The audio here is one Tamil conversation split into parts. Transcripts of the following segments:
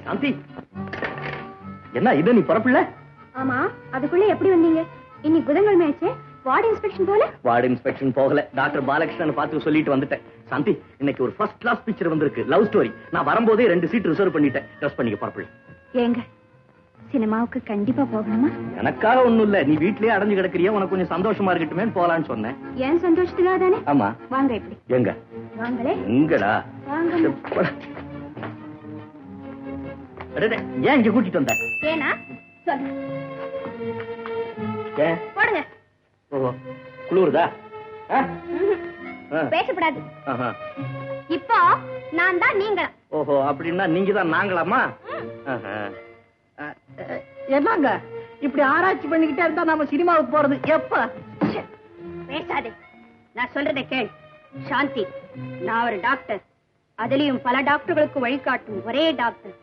சாந்தி, என்ன இது நீ புறப்படல? ஆமா, அதுக்குள்ள எப்படி வந்தீங்க? இன்னைக்கு புதன்கிழமை ஆச்சு. வார்டு இன்ஸ்பெக்ஷன் போல? வார்டு இன்ஸ்பெக்ஷன் போகல, டாக்டர் பாலகிருஷ்ணன் பார்த்து சொல்லிட்டு வந்துட்டேன். சாந்தி, இன்னைக்கு ஒரு ஃபர்ஸ்ட் கிளாஸ் பிக்சர் வந்திருக்கு, லவ் ஸ்டோரி. நான் வரும்போதே 2 சீட் ரிசர்வ் பண்ணிட்டேன். ட்ரெஸ் பண்ணிக்க புறப்படல. ஏங்க, சினிமாவுக்கு கண்டிப்பா போகணுமா? எனக்காக ஒண்ணும் இல்ல, நீ வீட்லயே அடைஞ்சு கிடக்குறியா, உனக்கு கொஞ்சம் சந்தோஷமா இருக்கட்டுமே போலான்னு சொன்னேன். ஏன் சந்தோஷத்துக்காக தானே? ஆமா. வாங்க. இப்படி எங்க? வாங்களே. எங்கடா? ஏன் இங்க கூட்டிட்டு வந்த? ஏனா சொல்லு. போடுங்க. ஓஹோ, குளிருதா? பேசப்படாது. இப்போ நான் தான் நீங்க. ஓஹோ, அப்படின்னா நீங்க தான் நாங்களாமா? என்னங்க இப்படி ஆராய்ச்சி பண்ணிக்கிட்டே இருந்தா நாம சினிமாவுக்கு போறது எப்ப? பேசாதே, நான் சொல்றதை கேள். சாந்தி, நான் ஒரு டாக்டர். அதுலயும் பல டாக்டர்களுக்கு வழிகாட்டும் ஒரே டாக்டர்.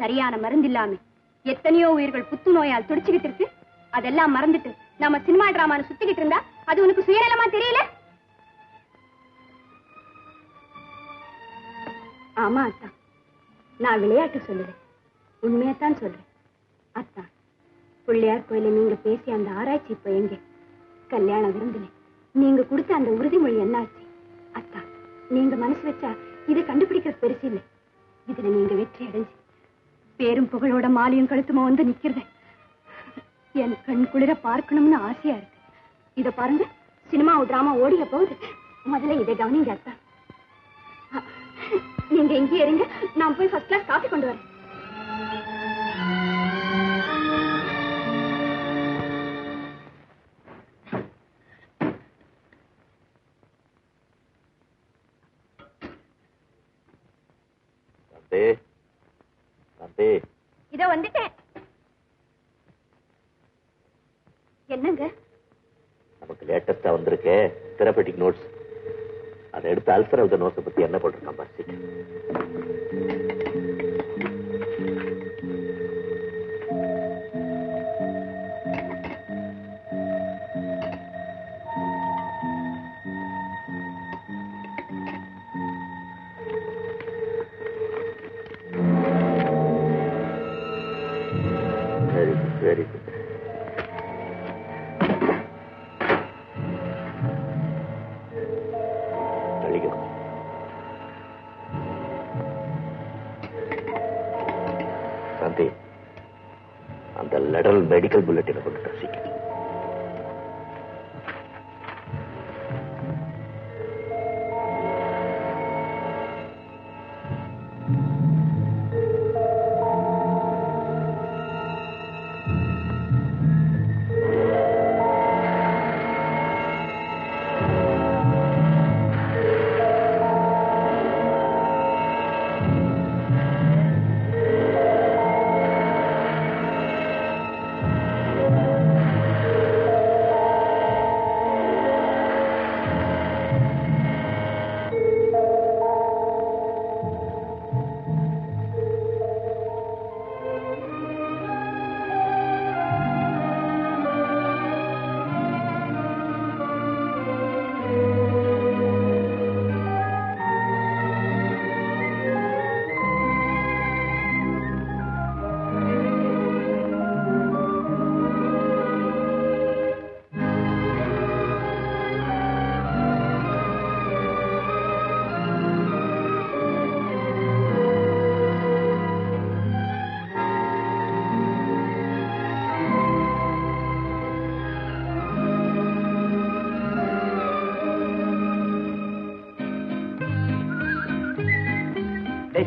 சரியான மருந்து இல்லாம எத்தனையோ உயிர்கள் புத்துநோயால் துடிச்சுக்கிட்டு இருக்கு. அதெல்லாம் மறந்துட்டு நாம சினிமா டிராமான்னு சுத்திக்கிட்டு இருந்தா அது உனக்கு சுயநலமா தெரியல? ஆமா அத்தா, நான் விளையாட்டு சொல்லுறேன், உண்மையத்தான் சொல்றேன். அத்தா, பிள்ளையார் கோயில நீங்க பேசி அந்த ஆராய்ச்சி இப்ப எங்க? கல்யாண விருந்துல நீங்க கொடுத்த அந்த உறுதிமொழி என்னாச்சு? அத்தா, நீங்க மனசு வச்சா இதை கண்டுபிடிக்கிறது பெருசு இல்லை. இதுல நீங்க வெற்றி அடைஞ்சு பேரும் புகழோட மாலையும் கழுத்துமா வந்து நிக்கிறத என் கண் குளிர பார்க்கணும்னு ஆசையா இருக்கு. இத பாருங்க, சினிமா டிராமா ஓடிய போகுது. முதல்ல இதை கவனிங்க அத்தா. நீங்க எங்கே இருங்க, நான் போய் ஃபர்ஸ்ட் கிளாஸ் காஃபி கொண்டு வரேன். இதோ வந்துட்டேன். என்னங்க? நமக்கு லேட்டஸ்டா வந்திருக்கு தெரபெட்டிக் நோட்ஸ். அதை எடுத்து அல்சர் ஆஃப் தி நோஸ் பத்தி என்ன போட்டிருக்கான் பாரு. Very good. சாந்தி, அந்த லெடர் மெடிக்கல் புல்லட்டினை கொண்டு சீக்கிரம்.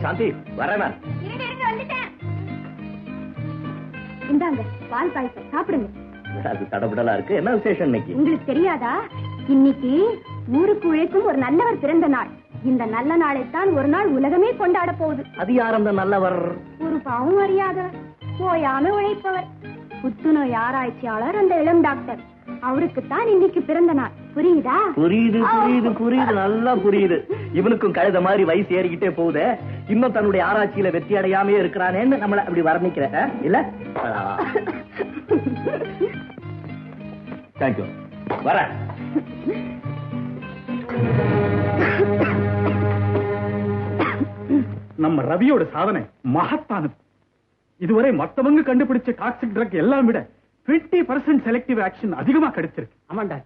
சாந்தி, வரேன். இந்தாங்க பால் பாயசம், சாப்பிடுங்க. அது தடபடலா இருக்கு. என்ன விசேஷம் இன்னைக்கு? உங்களுக்கு தெரியாதா? இன்னைக்கு ஊருக்கு உழைக்கும் ஒரு நல்லவர் பிறந்த நாள். இந்த நல்ல நாளைத்தான் ஒரு நாள் உலகமே கொண்டாட போகுது. அது யார் அந்த நல்லவர்? ஒரு பாவம் அறியாதவர், ஓயாம உழைப்பவர், புத்துநோய் ஆராய்ச்சியாளர் அந்த இளம் டாக்டர். அவருக்குத்தான் இன்னைக்கு பிறந்த நாள். புரியுதா? புரியுது புரியுது புரியுது, நல்லா புரியுது. இவனுக்கும் கழுத மாதிரி வயசு ஏறிக்கிட்டே போகுது. இன்னும் தன்னுடைய ஆராய்ச்சியில வெற்றி அடையாமே இருக்கிறானேன்னு நம்மள அப்படி வர்ணிக்கிற இல்ல? தேங்க்யூ. வர நம்ம ரவியோட சாதனை மகத்தானது. இதுவரை மத்தவங்க கண்டுபிடிச்ச டாக்ஸிக் ட்ரக் எல்லாம் விட 20% செலக்டிவ் ஆக்ஷன் அதிகமா கிடைச்சிருக்கு. ஆமாண்டா.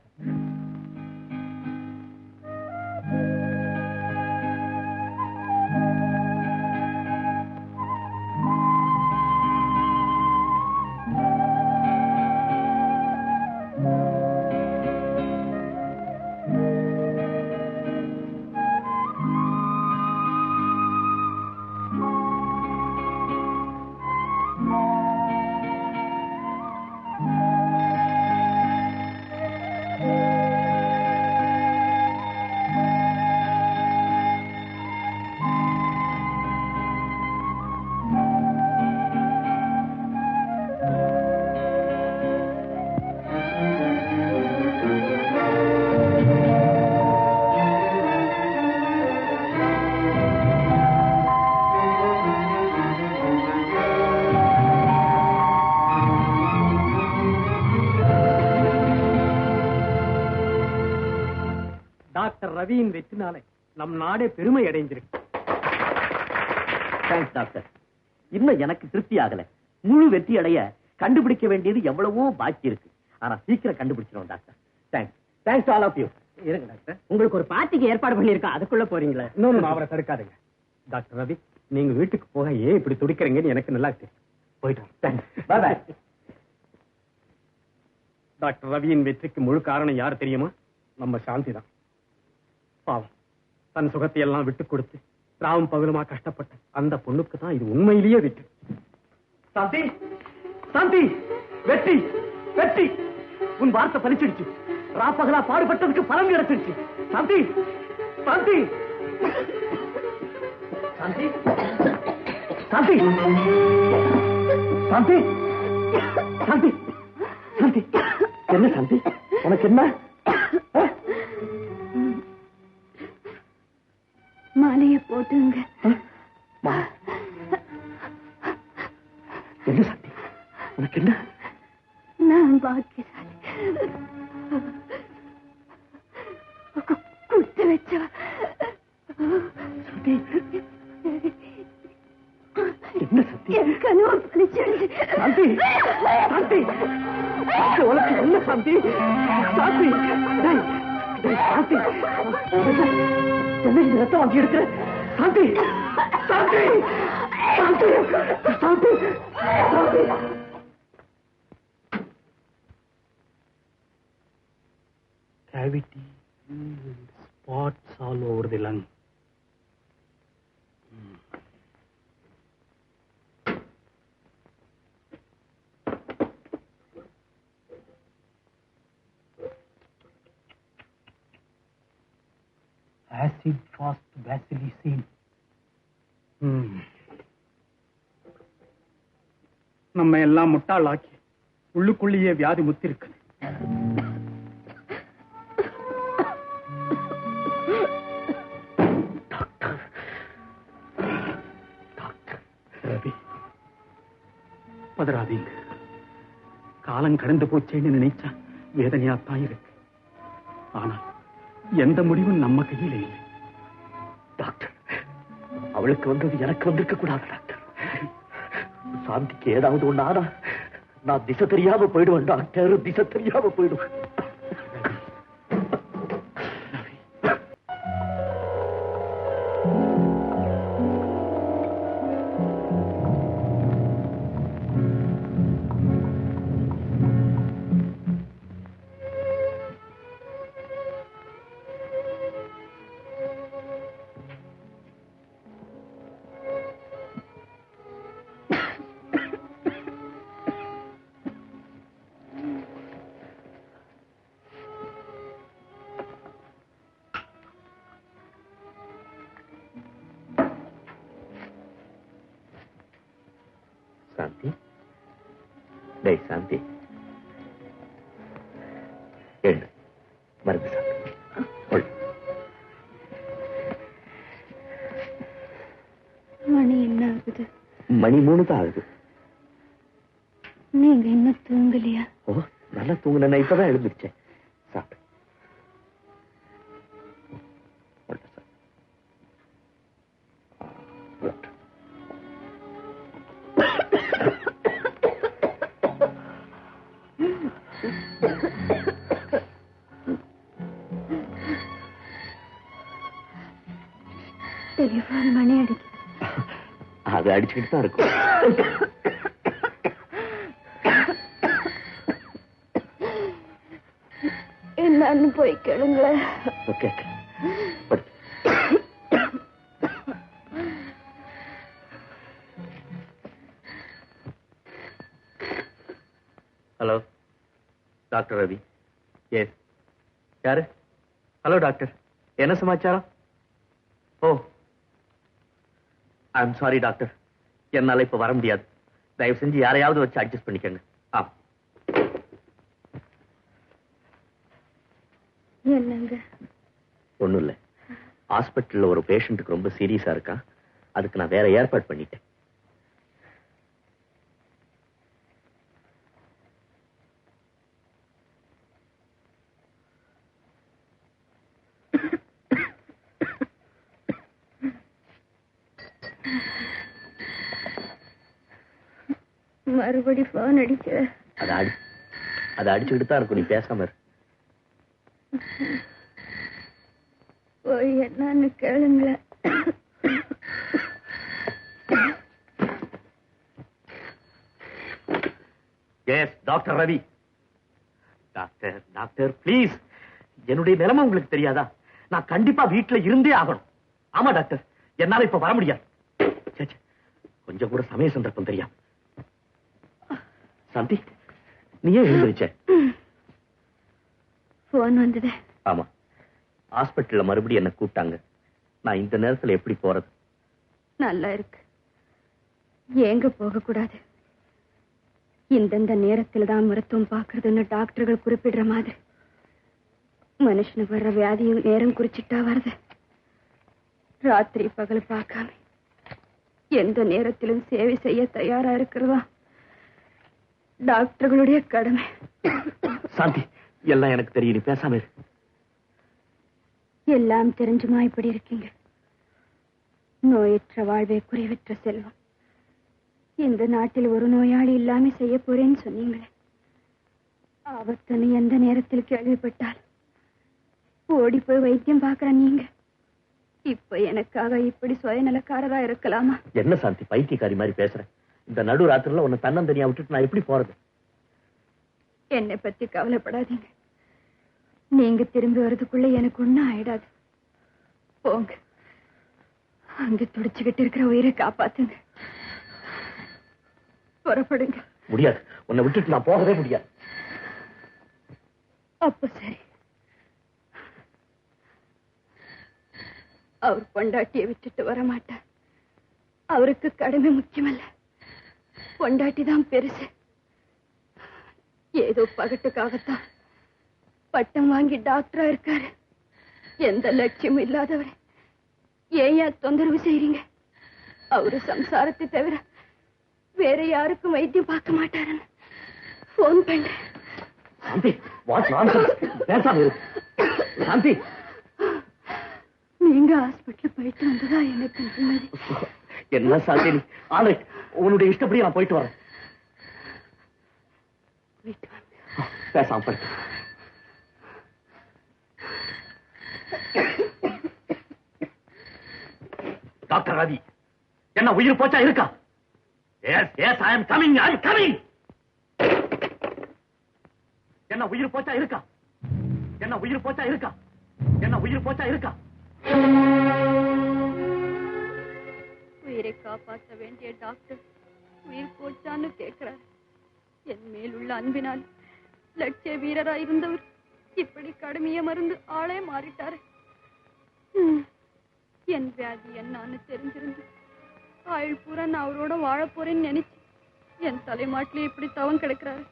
டாக்டர் ரவியின் வெற்றினாலே நம் நாடே பெருமை அடைஞ்சிருக்கு. Thanks doctor. இன்னும் எனக்கு திருப்தி ஆகல. முழு வெற்றி அடைய கண்டுபிடிக்க வேண்டியது எவ்வளவோ பாக்கி இருக்கு. ஆனா சீக்கிரம் கண்டுபிடிச்சிடும் doctor. Thanks. Thanks all of you. இருங்க டாக்டர், உங்களுக்கு ஒரு பார்ட்டிக்கு ஏற்பாடு பண்ணிருக்கோம், அதுக்குள்ள போறீங்களா? இன்னொன்னு அவரை தடுக்காதுங்க. டாக்டர் ரவி, நீங்க வீட்டுக்கு போக ஏன் இப்படி துடிக்கிறீங்கன்னு எனக்கு நல்லா தெரியும். போயிட்டு தேங்க்ஸ். Bye bye. டாக்டர் ரவியின் வெற்றிக்கு முழு காரணம் யார் தெரியுமா? நம்ம சாந்தி தான். பாவம், தன் சுகத்தை எல்லாம் விட்டு கொடுத்து ராவும் பகலுமா கஷ்டப்பட்ட அந்த பொண்ணுக்கு தான் இது உண்மையிலேயே வெற்றி. சாந்தி, சாந்தி, வெற்றி, வெற்றி. உன் வார்த்தை பலிச்சிடுச்சு. ராப்பகலா பாடுபட்டதுக்கு பலன் கிடைச்சிருச்சு. சாந்தி, சாந்தி, சாந்தி, சாந்தி, சாந்தி, சாந்தி, சாந்தி. என்ன சாந்தி, உனக்கு என்ன? மாலைய போட்டுங்க. என்ன சாந்தி, உனக்கு என்ன? நான் பாக்கியசாலி. குடுத்து வச்சா என்ன சத்தி? என் கனவு பலிச்சிடுச்சு. சாந்தி, சாந்தி, உனக்கு என்ன சாந்தி? சாந்தி, டேய், டேய், சாந்தி, என்ன இந்த ரத்தம் வாங்கி எடுக்கிற? சாந்தி, சாந்தி, சாந்தி, சாந்தி, சாந்தி. Cavity, spots all over the lung. Acid fast bacillicine. நம்ம எல்லாம் முட்டாளாக்கி உள்ளுக்குள்ளேயே வியாதி முத்திருக்கு. ரவி, பதறாதீங்க. காலம் கடந்து போச்சேன்னு நினைச்சா வேதனையாத்தான் இருக்கு. ஆனால் எந்த முடிவும் நம்ம கையில இல்லை. டாக்டர், அவளுக்கு வந்தது எனக்கு வந்திருக்க கூடாது டாக்டர். சாந்திக்கு ஏதாவது ஒண்ணு ஆனா நான் திசை தெரியாம போயிடுவேன் டாக்டர், திசை தெரியாம போயிடுவேன். சாந்தி, டேய் சாந்தி, எழுந்து மருந்து சாப்பிடு. மணி என்ன ஆகுது? மணி 3 தான் ஆகுது. நீங்க இன்னும் தூங்கலையா? ஓ, நல்லா தூங்குன. நான் இப்பதான் எழுந்துருச்சேன். சாப்பிடு. சாப்பிடு. டெலிஃபோன் மணி அடிக்குது. அது அடிச்சுக்கிட்டு தான் இருக்கும். என்னன்னு போய் கேளுங்களேன். Okay. Hello doctor Ravi. Yes. யாரு? ஹலோ டாக்டர், என்ன சமாச்சாரம்? Oh, I am sorry doctor, என்னால இப்ப வர முடியாது. தயவு செஞ்சு யாரையாவது வச்சு அட்ஜஸ்ட் பண்ணிக்கங்க. என்னங்க? ஒண்ணும் இல்ல, ஹாஸ்பிட்டல்ல ஒரு பேஷண்ட்டுக்கு ரொம்ப சீரியஸா இருக்கா, அதுக்கு நான் வேற ஏற்பாடு பண்ணிட்டேன். மறுபடி போன் அடிக்க. அதை அடிச்சுக்கிட்டு தான் இருக்கும், நீ பேசாம இரு. போய் என்னன்னு கேளுங்களேன். Yes doctor Ravi. Doctor doctor please, என்னுடைய நிலைமை உங்களுக்கு தெரியாதா? நான் கண்டிப்பா வீட்டுல இருந்தே ஆகணும். ஆமா டாக்டர், என்னால இப்ப வர முடியாது. கொஞ்சம் கூட சமய சந்தர்ப்பம் தெரியாம. சாந்தி, நீ ஏன் எழுந்திருச்ச? போன் வந்தது. ஆமா, ஹாஸ்பிட்டல்ல மறுபடியும் என்ன கூப்பிட்டாங்க. நான் இந்த நேரத்துல எப்படி போறது? நல்லா இருக்கு, எங்க போக கூடாது. இந்தந்த நேரத்துல தான் மருத்துவம் பாக்குறதுன்னு டாக்டர்கள் குறிப்பிடுற மாதிரி மனுஷனுக்கு வர்ற வியாதியும் நேரம் குறிச்சிட்டா வருது. ராத்திரி பகல் பார்க்காம எந்த நேரத்திலும் சேவை செய்ய தயாரா இருக்கிறதா டாக்டர்களுடைய கடமை. சாந்தி, எல்லாம் எனக்கு தெரியும், நீ பேசாம இரு. எல்லாம் தெரிஞ்சுமா இப்படி இருக்கீங்க? நோயற்ற வாழ்வே குறைவற்ற செல்வம். இந்த நாட்டில் ஒரு நோயாளி இல்லாம செய்ய போறேன்னு சொன்னீங்களே, ஆபத்துன்னு எந்த நேரத்தில் கேள்விப்பட்டால் ஓடி போய் வைத்தியம் பார்க்கற நீங்க இப்ப எனக்காக இப்படி சுயநலக்காரரா இருக்கலாமா? என்ன சாந்தி பைத்தியக்காரி மாதிரி பேசுற? இந்த நடு ராத்திரில உன்னை தன்னந்தனியா விட்டுட்டு நான் எப்படி போறது? என்னை பத்தி கவலைப்படாதீங்க, நீங்க திரும்பி வர்றதுக்குள்ள எனக்கு ஒண்ணும் ஆயிடாது. போங்க, அங்க துடிச்சுக்கிட்டு இருக்கிற உயிரை காப்பாத்துங்க. புறப்படுங்க. முடியாது, உன்னை விட்டுட்டு நான் போகவே முடியாது. அப்ப சரி, அவர் பொண்டாட்டியை விட்டுட்டு வர மாட்டார். அவருக்கு கடமை முக்கியமல்ல, பொண்டாட்டி தான் பெருசு. ஏதோ பகட்டுக்காகத்தான் பட்டம் வாங்கி டாக்டரா இருக்காரு. எந்த லட்சியமும் இல்லாதவர் ஏன் தொந்தரவு செய்றீங்க? அவரு சம்சாரத்தை தவிர வேற யாருக்கும் வைத்தியம் பார்க்க மாட்டாருன்னு போன் பண்றேன். சாந்தி, வாட் நான்சென்ஸ், பேசாம இரு. சாந்தி, நீங்க ஹாஸ்பிட்டல் போயிட்டு வந்ததா எனக்கு நிம்மதி. என்ன சாந்தி, ஆளு உன்னுடைய இஷ்டப்படி நான் போயிட்டு வரேன். போயிட்டு வாங்க. பேசாம போயிட்டு. டாக்டர் ரவி, என்ன உயிர் போச்சா இருக்கா? Yes yes, I am coming, I am coming. என்ன உயிர் போச்சா இருக்கா? என்ன உயிர் போச்சா இருக்கா? என்ன உயிர் போச்சா இருக்கா? உயிரை காப்பாற்ற வேண்டிய டாக்டர் உயிர் போச்சான்னு கேட்கிறார். என் மேல் உள்ள அன்பினால் லட்சிய வீரரா இருந்தவர் இப்படி கடுமைய மருந்து ஆளே மாறிட்டாரு. என் வியாதி என்னான்னு தெரிஞ்சிருந்து ஆயுள் பூரா நான் அவரோட வாழ போறேன்னு நினைச்சு என் தலைமாட்டிலே இப்படி தவம் கிடக்கிறாரு.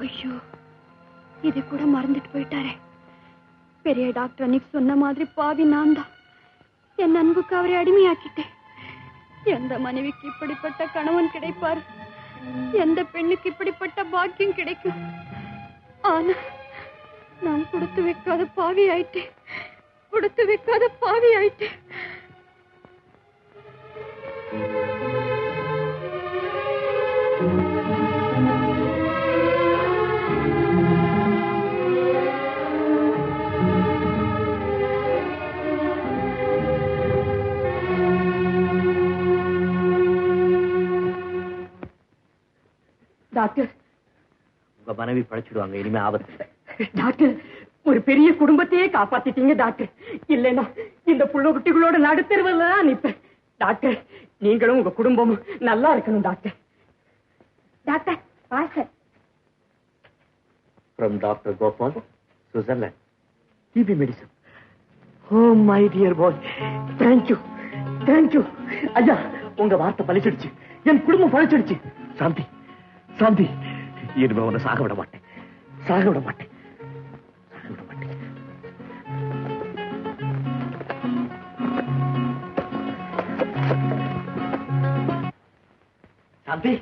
ஐயோ, இதை கூட மறந்துட்டு போயிட்டாரே. பெரிய டாக்டர் அன்னைக்கு சொன்ன மாதிரி பாவி நான் தான். என் அன்புக்கு அவரை அடிமையாக்கிட்டேன். எந்த மனைவிக்கு இப்படிப்பட்ட கணவன் கிடைப்பார்? எந்த பெண்ணுக்கு இப்படிப்பட்ட பாக்கியம் கிடைக்கும்? ஆனா நான் கொடுத்து வைக்காத பாவி ஆயிட்டேன், கொடுத்து வைக்காத பாவி ஆயிட்டேன். டாக்டர், உங்க மனைவி பழைச்சிடுவாங்க, இனிமே ஆபத்து இல்லை. டாக்டர், ஒரு பெரிய குடும்பத்தையே காப்பாத்திட்டீங்க டாக்டர். இல்லைன்னா இந்த புள்ள குட்டிகளோட நடுத்தருவில் தான் நிப்பேன். டாக்டர், நீங்களும் உங்க குடும்பமும் நல்லா இருக்கணும் doctor. Doctor washer. From Dr. Gopal, Switzerland. TB medicine. Oh my dear boy, thank you, thank you. ஐயா, உங்க வார்த்தை பலிச்சிடுச்சு, என் குடும்பம் பழிச்சிடுச்சு. சாந்தி, சாந்தி, இனிமே உன்னை சாக விட மாட்டேன், சாக விட மாட்டேன், சாக விட மாட்டேன். சாந்தி,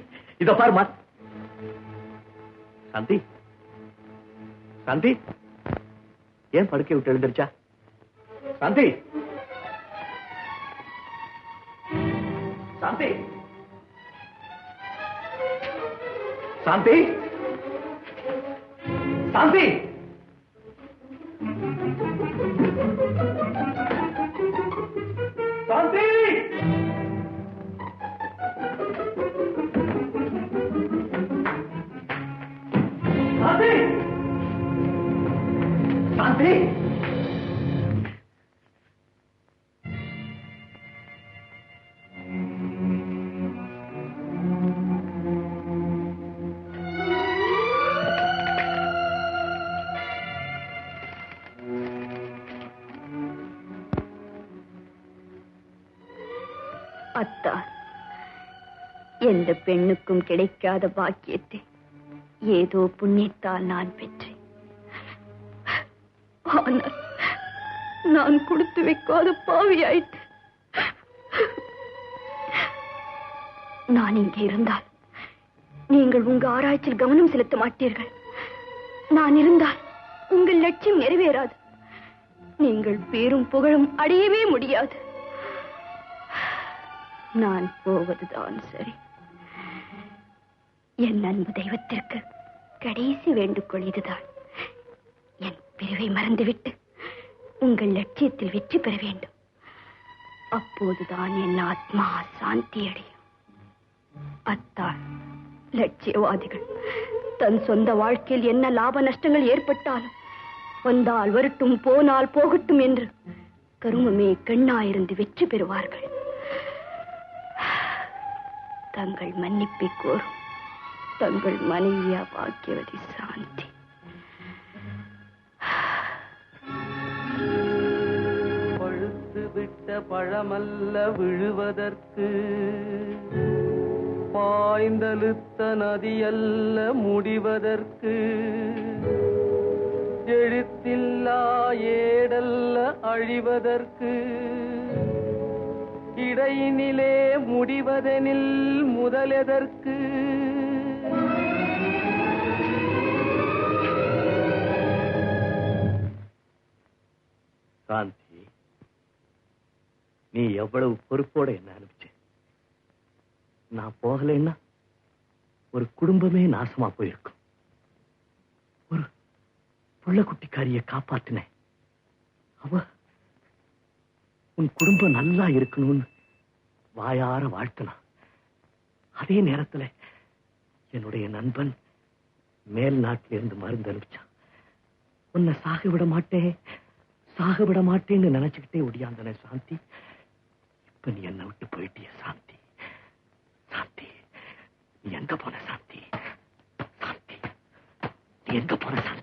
இதோ பாருமா. சாந்தி, சாந்தி, ஏன் படுக்கை விட்டு எழுந்திருச்சா? சாந்தி, சாந்தி, சாந்தி, சாந்தி, சாந்தி, சாந்தி, சாந்தி. அத்தா, எந்த பெண்ணுக்கும் கிடைக்காத பாக்கியத்தை ஏதோ புண்ணியத்தால் நான் பெற்றேன். ஆனால் நான் கொடுத்து வைக்காத பாவியாயிட்டு. நான் இங்கே இருந்தால் நீங்கள் உங்க ஆராய்ச்சியில் கவனம் செலுத்த மாட்டீர்கள். நான் இருந்தால் உங்கள் லட்சியம் நிறைவேறாது. நீங்கள் பேரும் புகழும் அடையவே முடியாது. நான் போவதுதான் சரி. என் அன்பு தெய்வத்திற்கு கடைசி வேண்டுகோள் இதுதான். என் பிரிவை மறந்துவிட்டு உங்கள் லட்சியத்தில் வெற்றி பெற வேண்டும். அப்போதுதான் என் ஆத்மா சாந்தி அடையும். அத்தான், லட்சியவாதிகள் தன் சொந்த வாழ்க்கையில் என்ன லாப நஷ்டங்கள் ஏற்பட்டாலும் வந்தால் வரட்டும், போனால் போகட்டும் என்று கருமமே கண்ணாயிருந்து வெற்றி பெறுவார்கள். தங்கள் மன்னிப்பை கோரும் தங்கள் மனைவியா பாக்கியவதி சாந்தி. பழுத்து விட்ட பழமல்ல விழுவதற்கு, பாய்ந்தழுத்த நதியல்ல முடிவதற்கு, எழுத்தில்லா ஏடல்ல அழிவதற்கு, இடையினிலே முடிவதெனில் முதலெதற்கு. சாந்தி, நீ எவ்வளவு பொறுப்போட என்ன அனுப்பிச்ச. நான் போகலைன்னா ஒரு குடும்பமே நாசமா போயிருக்கும். ஒரு புள்ள குட்டிக்காரிய காப்பாத்தினேன். அவ உன் குடும்பம் நல்லா இருக்கணும்னு வாயார வாழ்த்தினா. அதே நேரத்துல என்னுடைய நண்பன் மேல் நாட்டிலிருந்து மருந்து அனுப்பிச்சான். உன்னை சாக விட மாட்டேன், சாக விட மாட்டேன்னு நினைச்சுக்கிட்டே ஒடியாந்தன. சாந்தி, இப்ப நீ என்னை விட்டு போயிட்டிய. சாந்தி, சாந்தி, நீ எங்க போன? சாந்தி, சாந்தி, நீ எங்க போன? சாந்தி.